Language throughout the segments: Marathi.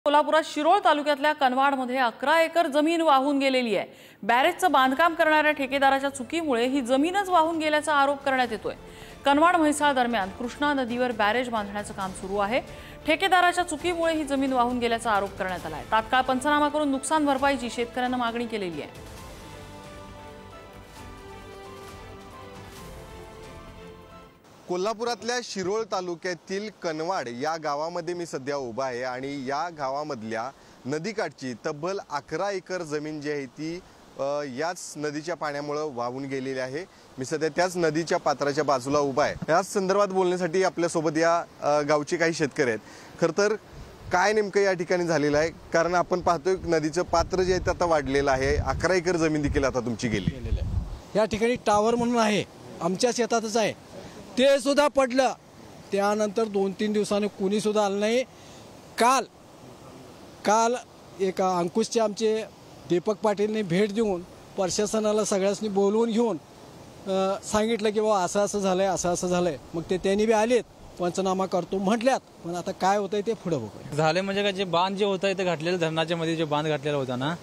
कोल्हापुरात शिरोळ तालुक्यातल्या कनवाडमध्ये 11 एकर जमीन वाहून गेलेली आहे। बॅरेजचं बांधकाम करणाऱ्या ठेकेदाराच्या चुकीमुळे ही जमीनच वाहून गेल्याचा आरोप करण्यात येतोय। कनवाड म्हैसाळ दरम्यान कृष्णा नदीवर बॅरेज बांधण्याचं काम सुरू आहे। ठेकेदाराच्या चुकीमुळे ही जमीन वाहून गेल्याचा आरोप करण्यात आलाय। तात्काळ पंचनामा करून नुकसान भरपाईची शेतकऱ्यांना मागणी केलेली आहे। कोल्हापुरातल्या शिरोळ तालुक्यातील कनवाड या गावामध्ये मी सध्या उभा आहे आणि या गावामधल्या नदीकाठची तब्बल 11 एकर जमीन जी आहे ती याच नदीच्या पाण्यामुळे वाहून गेलेली आहे। मी सध्या त्याच नदीच्या पात्राच्या बाजूला उभा आहे। याच संदर्भात बोलण्यासाठी आपल्या सोबत या गावचे काही शेतकरी आहेत। खरं तर काय नेमकं या ठिकाणी झालेलं आहे, कारण आपण पाहतोय नदीचं पात्र जे आहे ते आता वाढलेलं आहे। 11 एकर जमीन देखील आता तुमची गेली आहे। या ठिकाणी टावर म्हणून आहे, आमच्या शेतातच आहे, ते सुद्धा पडलं। त्यानंतर 2-3 दिवसांनी कोणी सुद्धा आलं नाही। काल एक अंकुशचे आमचे दीपक पाटीलने भेट देऊन प्रशासनाला सगळ्यांनी बोलवून घेऊन सांगितलं की बाबा असं झालंय, असं झालंय। मग ते त्यांनी बी आलेत, पंचनामा करतो म्हटल्यात, पण आता काय होतंय ते पुढे बघू। झाले म्हणजे काय, जे बांध जे होतं ते घातलेलं धरणाच्या मध्ये जे बांध घातलेला होता ना,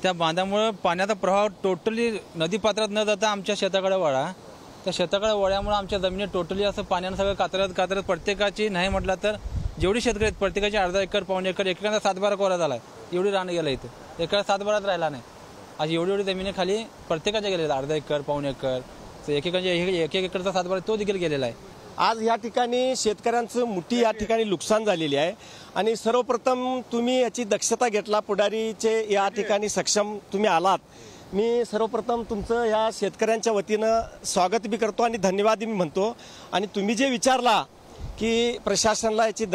त्या बांधामुळे पाण्याचा प्रवाह टोटली नदीपात्रात न जाता आमच्या शेताकडे वळा। त्या शेताकडे वळ्यामुळे आमच्या जमिनी टोटली असं पाण्यानं सगळं कातरत प्रत्येकाची नाही म्हटलं तर जेवढी शेतकरी आहेत प्रत्येकाची अर्धा एकर पाऊण एकर एकेकाचा 7-12 कोरा झाला। एवढी रान गेला इथं, एका 7-12 राहिला नाही। आज एवढी जमिनी खाली प्रत्येकाच्या गेलेल्या अर्धा एकर पाऊण एकर एकेकाच्या एक एकरचा 7-12 तो देखील गेलेला आहे। आज या ठिकाणी शेतकऱ्यांचं मोठी या ठिकाणी नुकसान झालेली आहे आणि सर्वप्रथम तुम्ही याची दक्षता घेतला, पुढारीचे या ठिकाणी सक्षम तुम्ही आलात। मी सर्वप्रथम तुमचं या शेतकऱ्यांच्या वतीनं स्वागत बी करतो आणि धन्यवाद मी म्हणतो। आणि तुम्ही जे विचारला की प्रशासनाला याची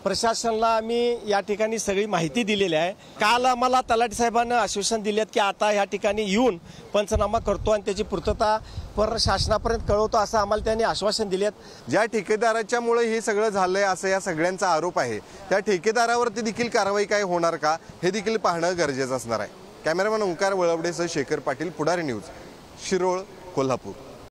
प्रशासनाला आम्ही या ठिकाणी सगळी माहिती दिलेली आहे। काल आम्हाला तलाठी साहेबांना आश्वासन दिलेत की आता या ठिकाणी येऊन पंचनामा करतो आणि त्याची पूर्तता शासनापर्यंत कळवतो असं आम्हाला त्यांनी आश्वासन दिलेत। ज्या ठेकेदाराच्यामुळे हे सगळं झालंय असं या सगळ्यांचा आरोप आहे, त्या ठेकेदारावरती देखील कारवाई काय होणार का हे देखील पाहणं गरजेचं असणार आहे। कॅमेरामॅन ओंकार वळवडेसह शेखर पाटील, पुढारी न्यूज, शिरोळ, कोल्हापूर।